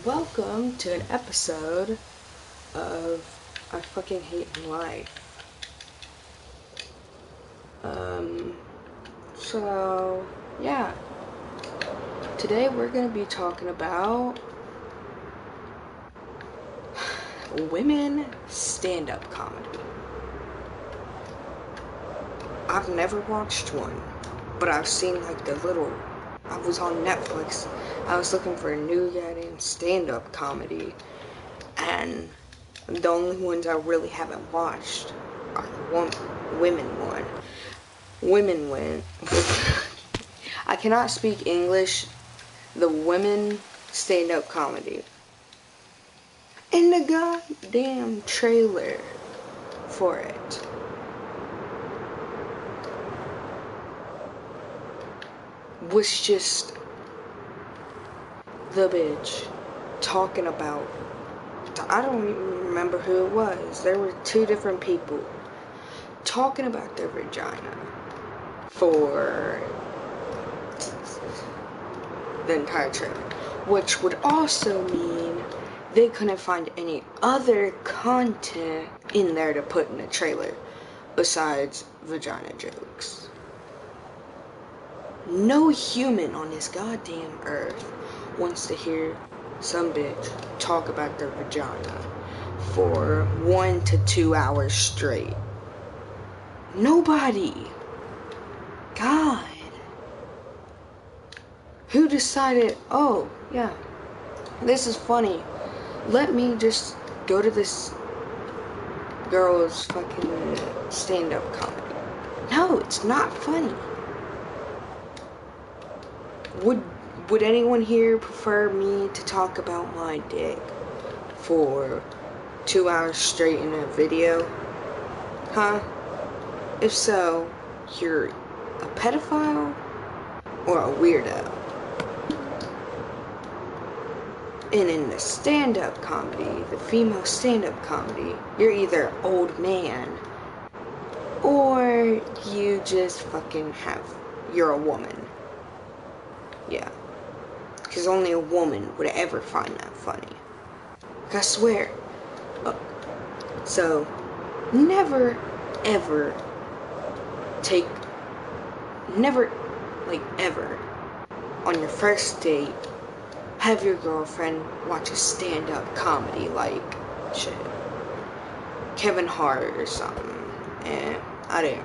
Welcome to an episode of I Fucking Hate Life. So, yeah. Today we're going to be talking about women stand-up comedy. I've never watched one, but I've seen like I was on Netflix. I was looking for a new goddamn stand-up comedy, and the only ones I really haven't watched are the women one. Women win. I cannot speak English. The women stand-up comedy. And the goddamn trailer for it was just the bitch talking about, I don't even remember who it was. There were two different people talking about their vagina for the entire trailer, which would also mean they couldn't find any other content in there to put in the trailer besides vagina jokes. No human on this goddamn earth wants to hear some bitch talk about their vagina for 1 to 2 hours straight. Nobody. God. Who decided, oh, yeah, this is funny. Let me just go to this girl's fucking stand-up comedy. No, it's not funny. Would anyone here prefer me to talk about my dick for 2 hours straight in a video? Huh? If so, you're a pedophile or a weirdo. And in the stand-up comedy, the female stand-up comedy, you're either old man or you just fucking you're a woman. Yeah. Because only a woman would ever find that funny. I swear. So, never, ever ever, on your first date, have your girlfriend watch a stand-up comedy like, shit, Kevin Hart or something. And I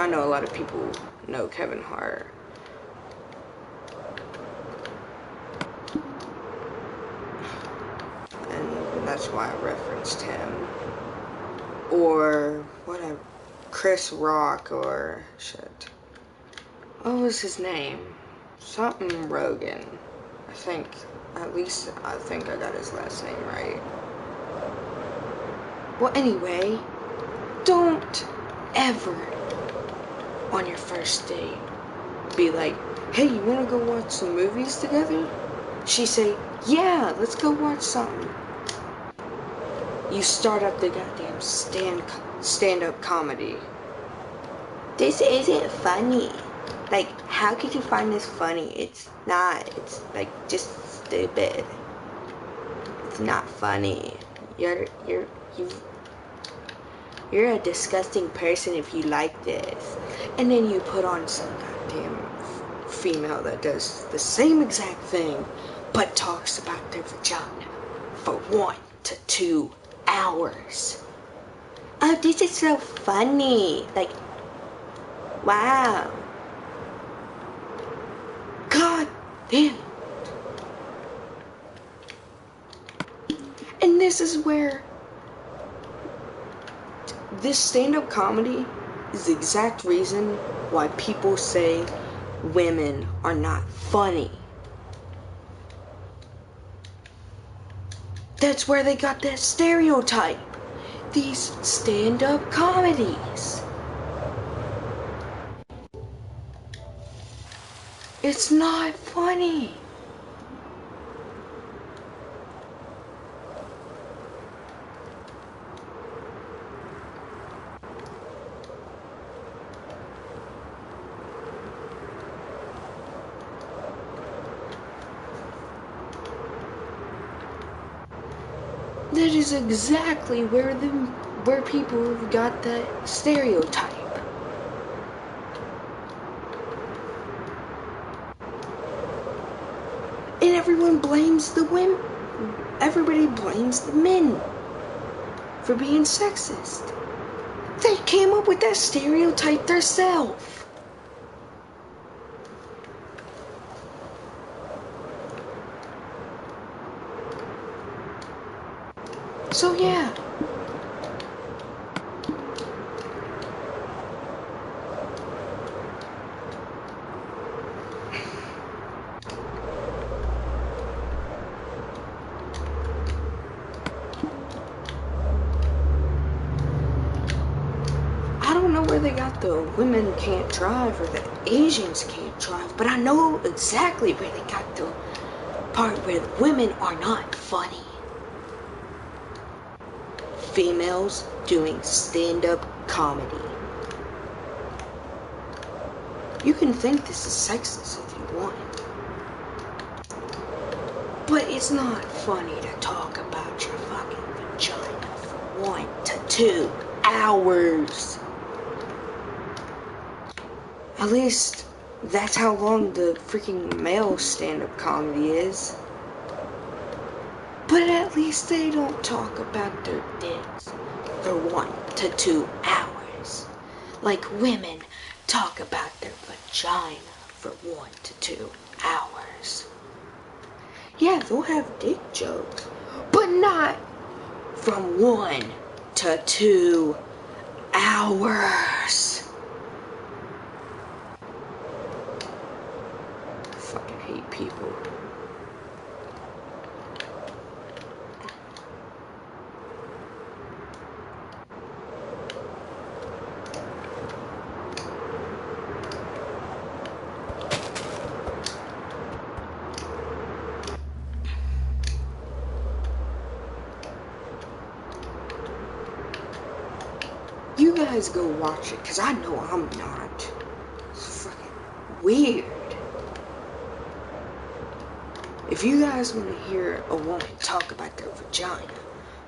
know a lot of people know Kevin Hart. And that's why I referenced him. Or whatever. Chris Rock or shit. What was his name? Something Rogan. I think I got his last name right. Well, anyway, don't ever on your first date be like, hey, you wanna go watch some movies together? She say, yeah, let's go watch something. You start up the goddamn stand-up comedy. This isn't funny. Like, how could you find this funny? It's not. It's like just stupid. It's not funny. You're a disgusting person if you like this. And then you put on some goddamn female that does the same exact thing, but talks about their vagina for 1 to 2 hours. Oh, this is so funny. Like, wow. God damn. And this is where this stand-up comedy is the exact reason why people say women are not funny. That's where they got that stereotype. These stand-up comedies. It's not funny. That is exactly where people have got that stereotype. And everyone blames the women. Everybody blames the men for being sexist. They came up with that stereotype themselves. So yeah. I don't know where they got the women can't drive or the Asians can't drive, but I know exactly where they got the part where the women are not funny. Females doing stand-up comedy. You can think this is sexist if you want, but it's not funny to talk about your fucking vagina for 1 to 2 hours. At least that's how long the freaking male stand-up comedy is. But at least they don't talk about their dicks for 1 to 2 hours. Like women talk about their vagina for 1 to 2 hours. Yeah, they'll have dick jokes, but not from 1 to 2 hours. I fucking hate people. You guys go watch it, because I know I'm not. It's fucking weird. If you guys want to hear a woman talk about their vagina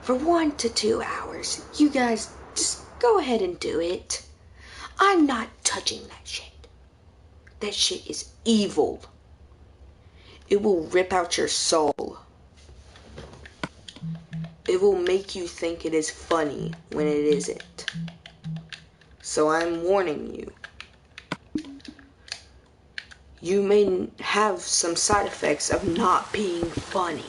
for 1 to 2 hours, you guys just go ahead and do it. I'm not touching that shit. That shit is evil. It will rip out your soul. It will make you think it is funny when it isn't. So I'm warning you. You may have some side effects of not being funny.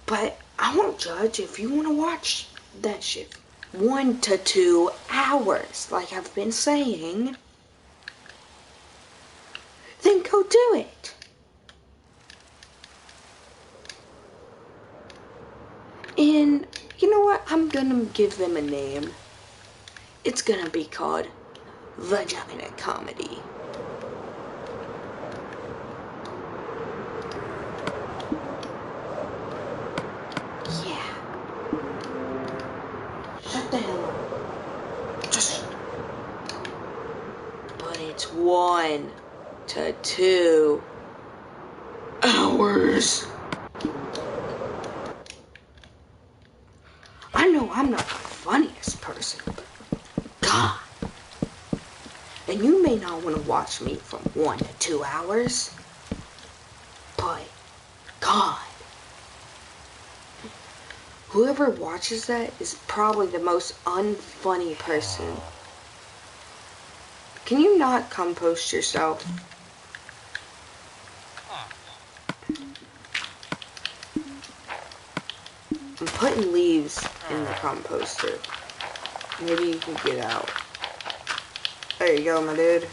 But I won't judge if you want to watch that shit. 1 to 2 hours, like I've been saying. Then go do it. And you know what? I'm gonna give them a name. It's gonna be called Vagina Comedy. Yeah. Shut the hell up. Just. But it's 1 to 2 hours. I know I'm not the funniest person, but God. And you may not want to watch me from 1 to 2 hours, but God. Whoever watches that is probably the most unfunny person. Can you not compost yourself? I'm putting leaves in the composter. Maybe you can get out. There you go, my dude.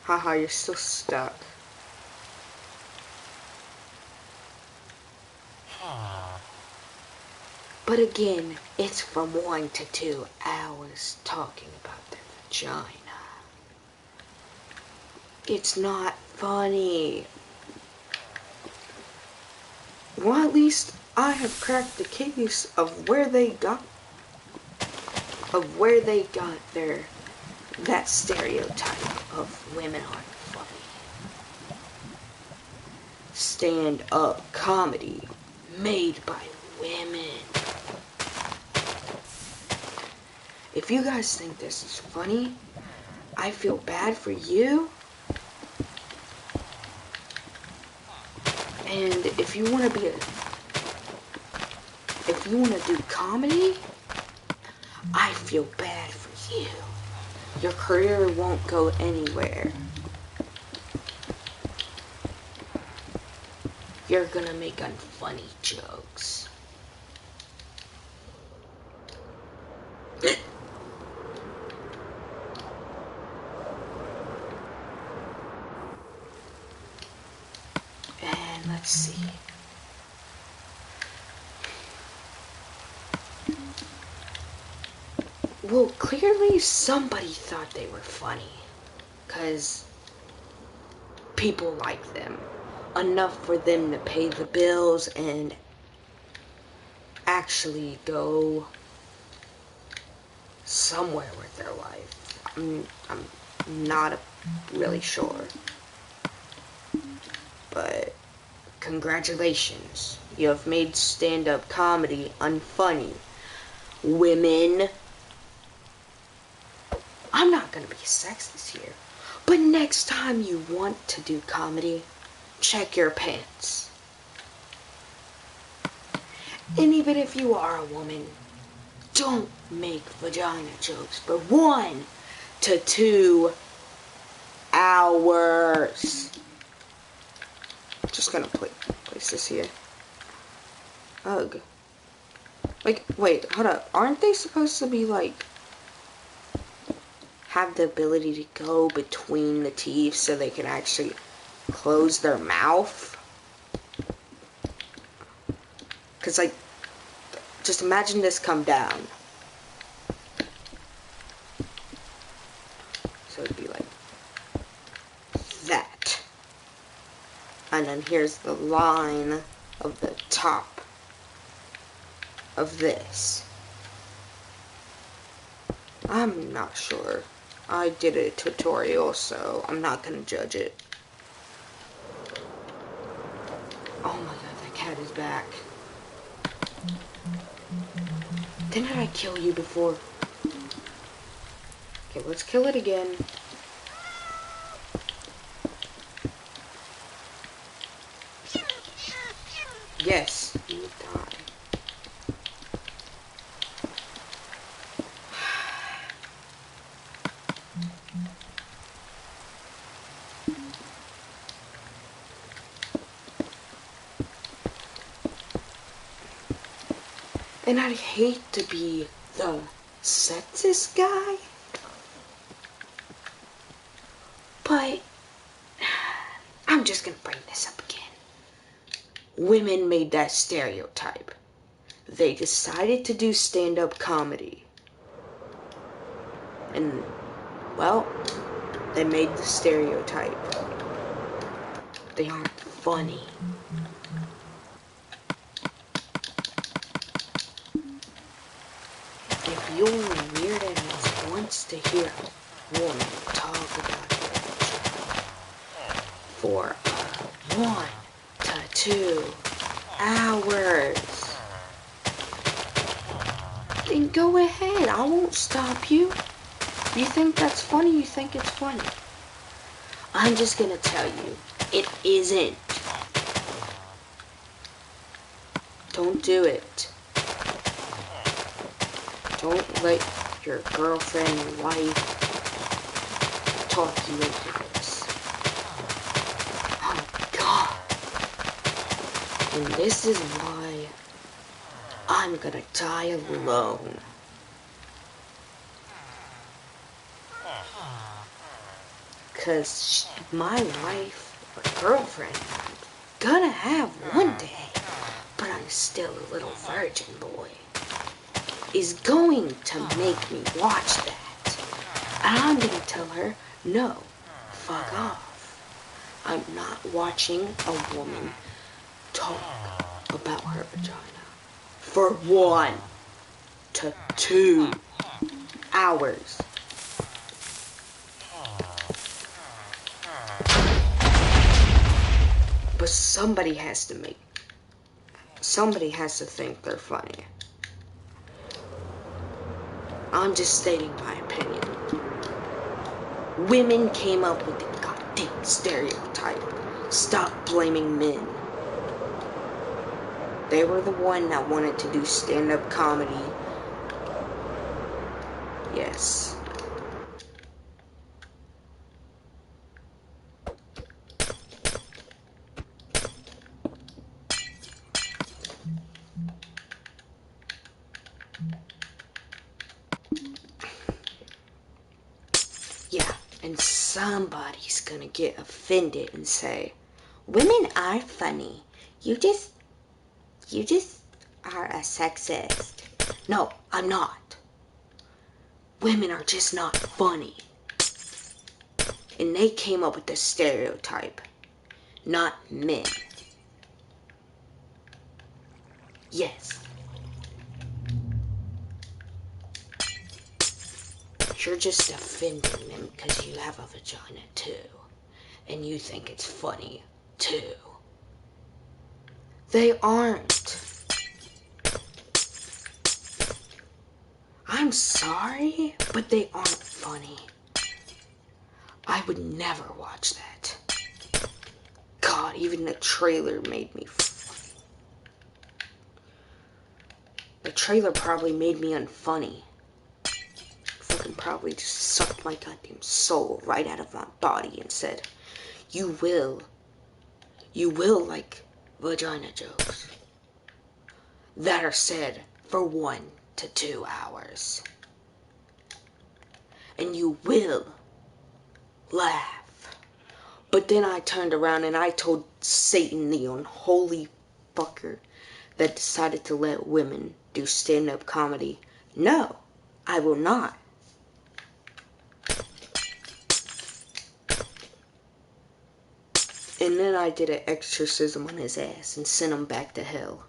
Haha, you're still stuck. But again, it's from 1 to 2 hours talking about their vagina. It's not funny. Well, at least I have cracked the case of where they got their that stereotype of women aren't funny. Stand-up comedy made by women. If you guys think this is funny, I feel bad for you. And if you want to do comedy, I feel bad for you. Your career won't go anywhere. You're gonna make unfunny jokes. And let's see. Well, clearly somebody thought they were funny, 'cause people like them enough for them to pay the bills and actually go somewhere with their life. I'm not really sure, but congratulations, you have made stand-up comedy unfunny. Women, I'm not gonna be sexist here, but next time you want to do comedy, check your pants. And even if you are a woman, don't make vagina jokes for 1 to 2 hours. Just gonna place this here. Ugh. Like, wait, hold up. Aren't they supposed to be, like, have the ability to go between the teeth so they can actually close their mouth? Because, like, just imagine this come down. So it'd be like that. And then here's the line of the top of this. I'm not sure. I did a tutorial, so I'm not gonna judge it. Oh my god, that cat is back. Didn't I kill you before? Okay, let's kill it again. Yes, you die. And I'd hate to be the sexist guy, but I'm just gonna bring this up again. Women made that stereotype. They decided to do stand-up comedy. And, well, they made the stereotype. They aren't funny. If your weird ass wants to hear a woman talk about it for 1 to 2 hours, then go ahead. I won't stop you. You think that's funny? You think it's funny? I'm just gonna tell you, it isn't. Don't do it. Don't let your girlfriend, wife, talk you into this. Oh god. And this is why I'm gonna die alone. Cause my wife or girlfriend I'm gonna have one day, but I'm still a little virgin boy, is going to make me watch that. And I'm gonna tell her, no, fuck off. I'm not watching a woman talk about her vagina for 1 to 2 hours. But somebody has to think they're funny. I'm just stating my opinion. Women came up with the goddamn stereotype. Stop blaming men. They were the one that wanted to do stand-up comedy. Yes. Yeah, and somebody's gonna get offended and say, women are funny. You just are a sexist. No, I'm not. Women are just not funny. And they came up with the stereotype, not men. Yes. You're just offending them because you have a vagina too. And you think it's funny too. They aren't. I'm sorry, but they aren't funny. I would never watch that. God, even the trailer made me The trailer probably made me unfunny. Fucking probably just sucked my goddamn soul right out of my body and said, you will like vagina jokes that are said for 1 to 2 hours. And you will laugh. But then I turned around and I told Satan, the unholy fucker that decided to let women do stand-up comedy, no, I will not. And then I did an exorcism on his ass and sent him back to hell.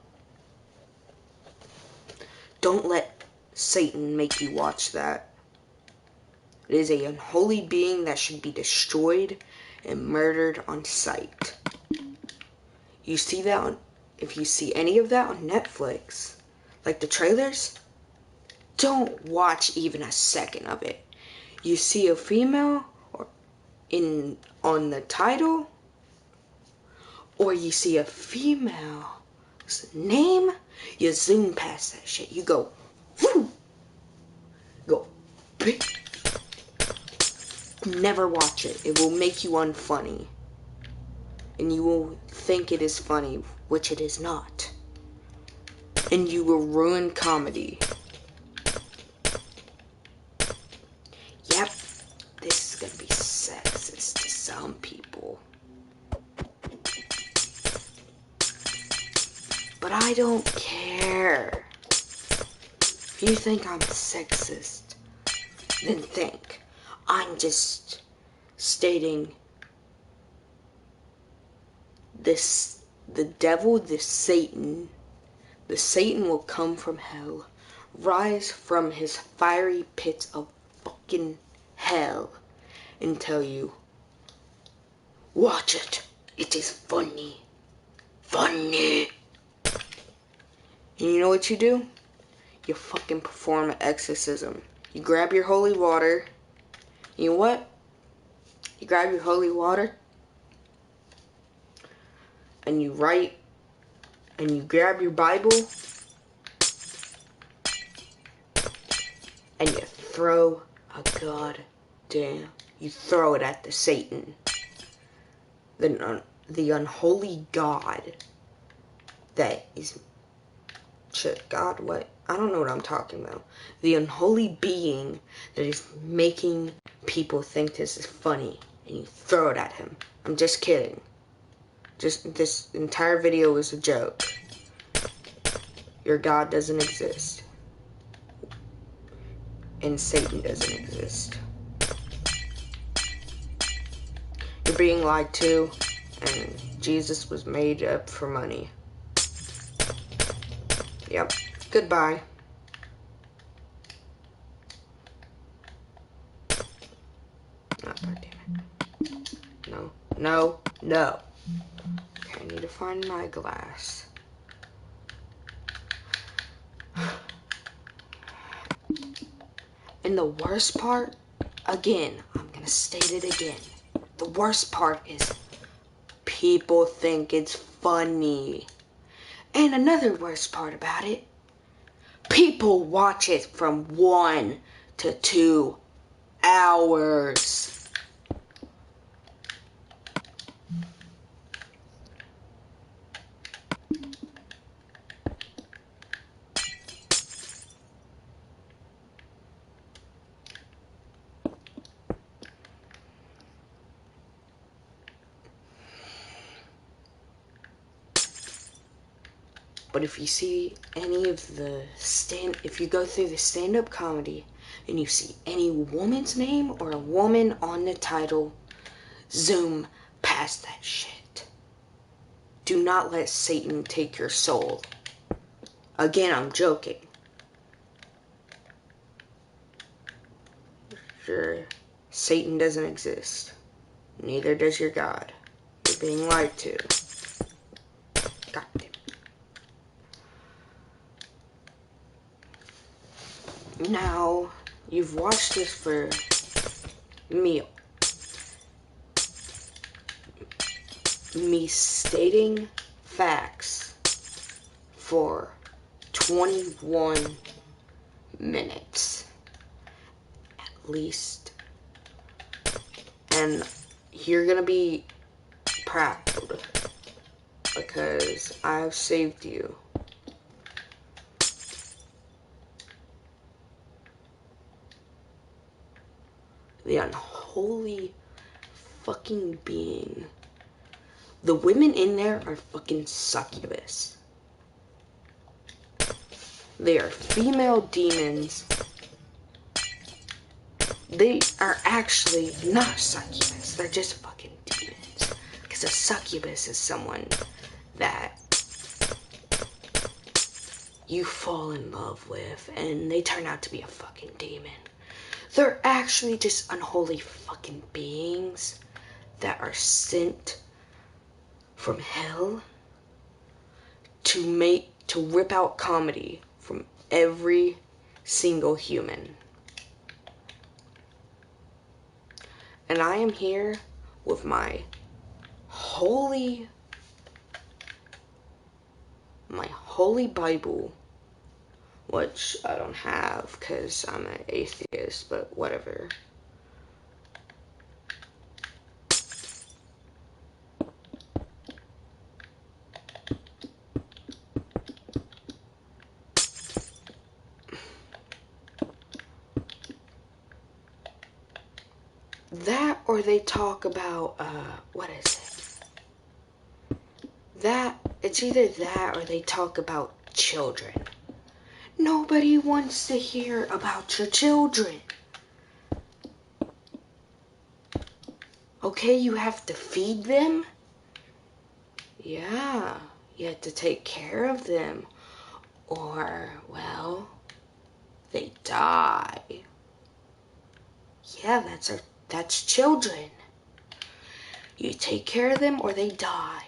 Don't let Satan make you watch that. It is an unholy being that should be destroyed and murdered on sight. You see that if you see any of that on Netflix, like the trailers, don't watch even a second of it. You see a female on the title, or you see a female's name, you zoom past that shit. You go, whoo, go, big. Never watch it. It will make you unfunny. And you will think it is funny, which it is not. And you will ruin comedy. Yep, this is gonna be sexist to some people. But I don't care. If you think I'm sexist, then think. I'm just stating this, the devil, the Satan will come from hell, rise from his fiery pits of fucking hell, and tell you, watch it, it is funny, funny. And you know what you do? You fucking perform an exorcism. You grab your holy water. You know what? You grab your holy water and you write and you grab your Bible and you throw you throw it at the Satan, the unholy God that is God, what? I don't know what I'm talking about. The unholy being that is making people think this is funny, and you throw it at him. I'm just kidding. Just this entire video is a joke. Your God doesn't exist. And Satan doesn't exist. You're being lied to, and Jesus was made up for money. Yep. Goodbye. Oh, God damn it. No. No. No. Okay. to find my glass. And the worst part, again, I'm gonna state it again. The worst part is people think it's funny. And another worst part about it, people watch it from 1 to 2 hours. But if you see any of the if you go through the stand-up comedy and you see any woman's name or a woman on the title, zoom past that shit. Do not let Satan take your soul. Again, I'm joking. Sure, Satan doesn't exist. Neither does your God. You're being lied to. God damn it. Now, you've watched this for me stating facts for 21 minutes at least, and you're gonna be proud because I've saved you. The unholy fucking being. The women in there are fucking succubus. They are female demons. They are actually not succubus. They're just fucking demons. Because a succubus is someone that you fall in love with and they turn out to be a fucking demon. They're actually just unholy fucking beings that are sent from hell to rip out comedy from every single human. And I am here with my holy Bible, which I don't have because I'm an atheist, but whatever. That, or they talk about, what is it? It's either that or they talk about children. Nobody wants to hear about your children. Okay, you have to feed them? Yeah, you have to take care of them. Or, well, they die. Yeah, that's children. You take care of them or they die.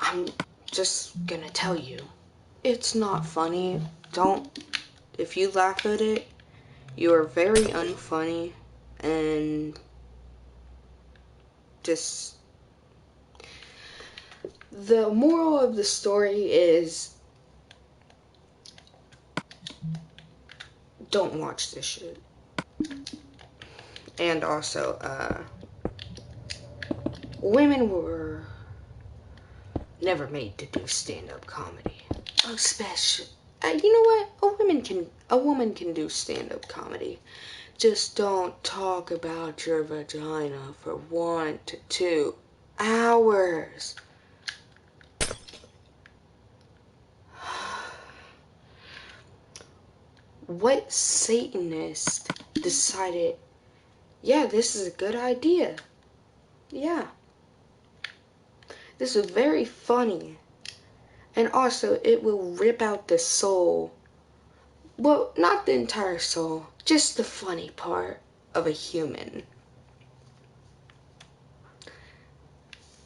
I'm just gonna tell you, it's not funny. If you laugh at it, you are very unfunny, and just, the moral of the story is, don't watch this shit. And also, women were never made to do stand-up comedy. Especially, you know what? A woman can do stand-up comedy. Just don't talk about your vagina for 1 to 2 hours. What Satanist decided, yeah, this is a good idea? Yeah. This is very funny. And also, it will rip out the soul. Well, not the entire soul, just the funny part of a human.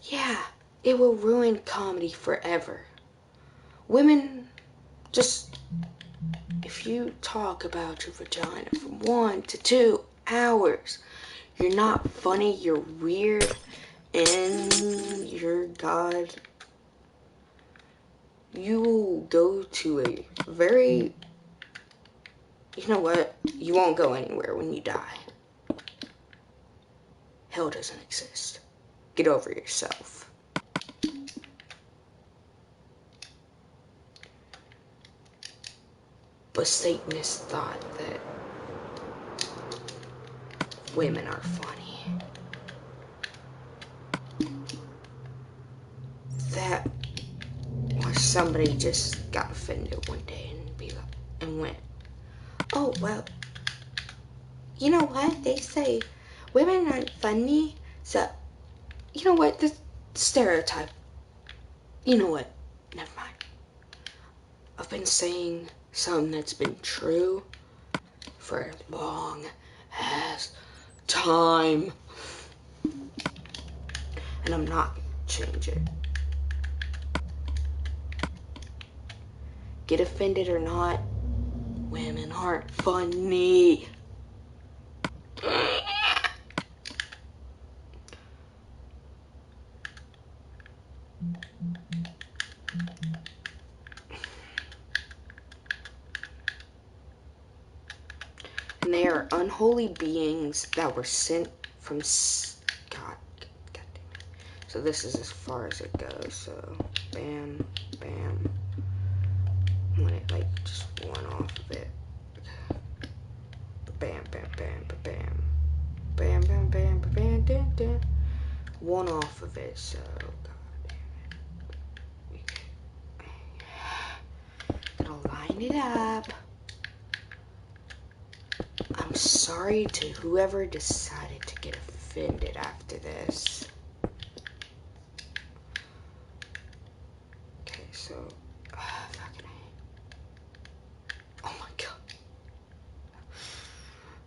Yeah, it will ruin comedy forever. Women, just, if you talk about your vagina from 1 to 2 hours, you're not funny, you're weird, and you're God. You will go to a very, you know what? You won't go anywhere when you die. Hell doesn't exist. Get over yourself. But Satanists thought that women are funny. That or somebody just got offended one day and went, oh, well, you know what? They say women aren't funny, so, you know what? The stereotype. You know what? Never mind. I've been saying something that's been true for a long ass time. And I'm not gonna change it. Get offended or not, women aren't funny. And they are unholy beings that were sent from God damn it. So this is as far as it goes. So bam, bam. When it like just one off of it. Bam, bam, bam, bam, bam, bam, bam, bam, bam, bam. One off of it. So God damn it. Gotta line it up. I'm sorry to whoever decided to get offended after this. Okay, so fucking oh my god.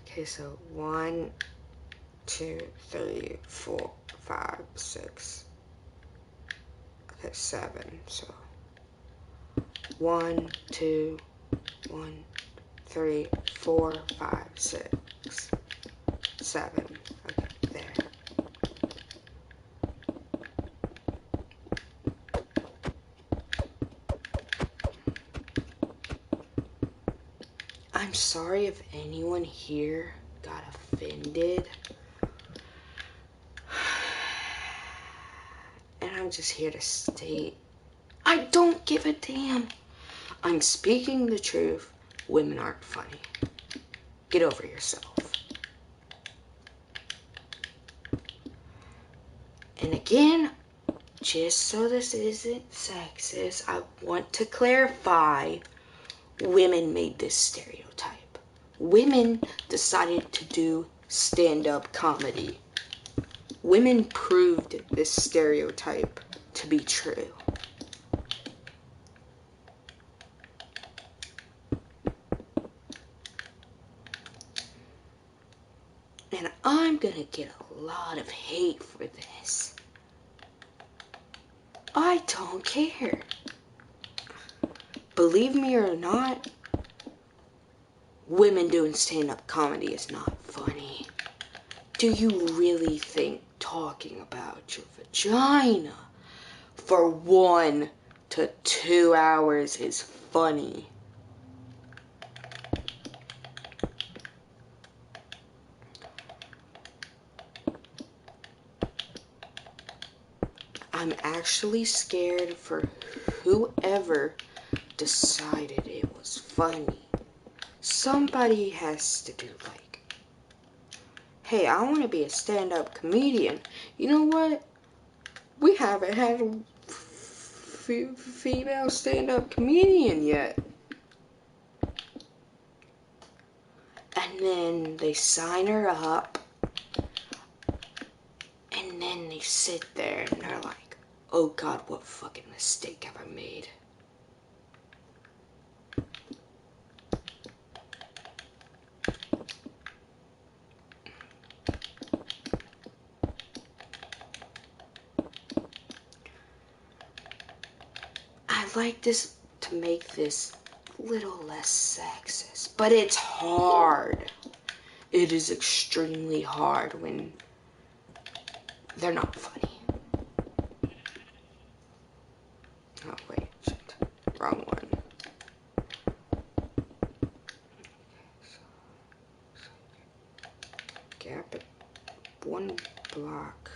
Okay, so 1, 2, 3, 4, 5, 6. Okay, 7. So 1, 2, 1, 3, 4, 5, 6, 7. Okay, there. I'm sorry if anyone here got offended. And I'm just here to state, I don't give a damn. I'm speaking the truth. Women aren't funny. Get over yourself. And again, just so this isn't sexist, I want to clarify, women made this stereotype. Women decided to do stand-up comedy. Women proved this stereotype to be true. And I'm gonna get a lot of hate for this. I don't care. Believe me or not, women doing stand-up comedy is not funny. Do you really think talking about your vagina for 1 to 2 hours is funny? I'm actually scared for whoever decided it was funny. Somebody has to do like, hey, I want to be a stand-up comedian. You know what? We haven't had a female stand-up comedian yet. And then they sign her up. And then they sit there and they're like, oh God, what fucking mistake have I made? like this to make this a little less sexist, but it's hard. It is extremely hard when they're not funny. Oh wait, shit. Wrong one. Gap it 1 block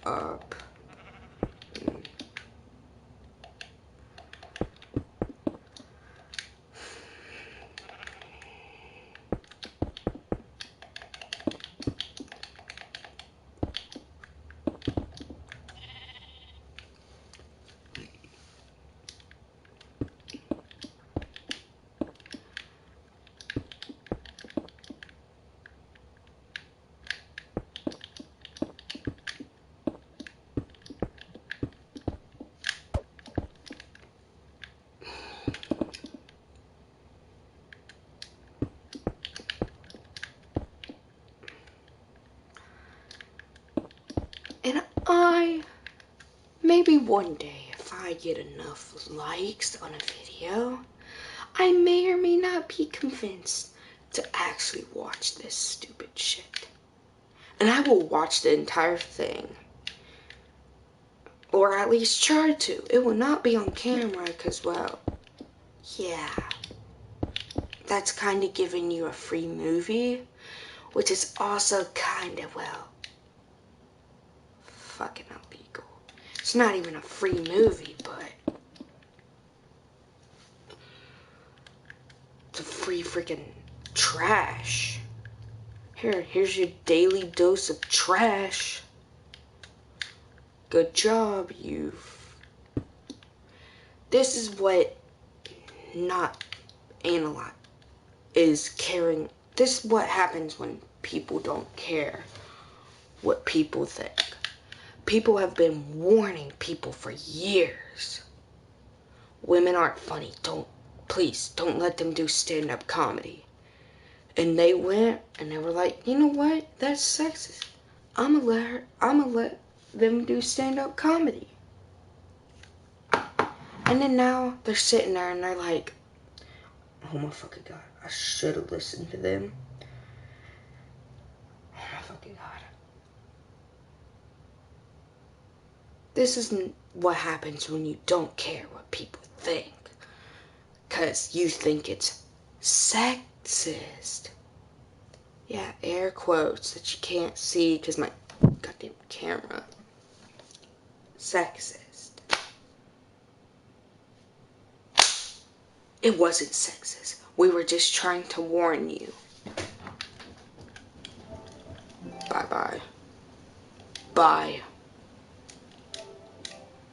up. And maybe one day, if I get enough likes on a video, I may or may not be convinced to actually watch this stupid shit. And I will watch the entire thing. Or at least try to. It will not be on camera because, well, yeah. That's kind of giving you a free movie, which is also kind of, well, fucking illegal. It's not even a free movie, but it's a free freaking trash. Here's your daily dose of trash. Good job, This is what not analyze is caring. This is what happens when people don't care what people think. People have been warning people for years. Women aren't funny. Please don't let them do stand-up comedy. And they went and they were like, you know what? That's sexist. I'ma let them do stand-up comedy. And then now they're sitting there and they're like, oh my fucking God, I should have listened to them. Oh my fucking God. This isn't what happens when you don't care what people think. 'Cause you think it's sexist. Yeah, air quotes that you can't see because my goddamn camera. Sexist. It wasn't sexist. We were just trying to warn you. Bye-bye. Bye.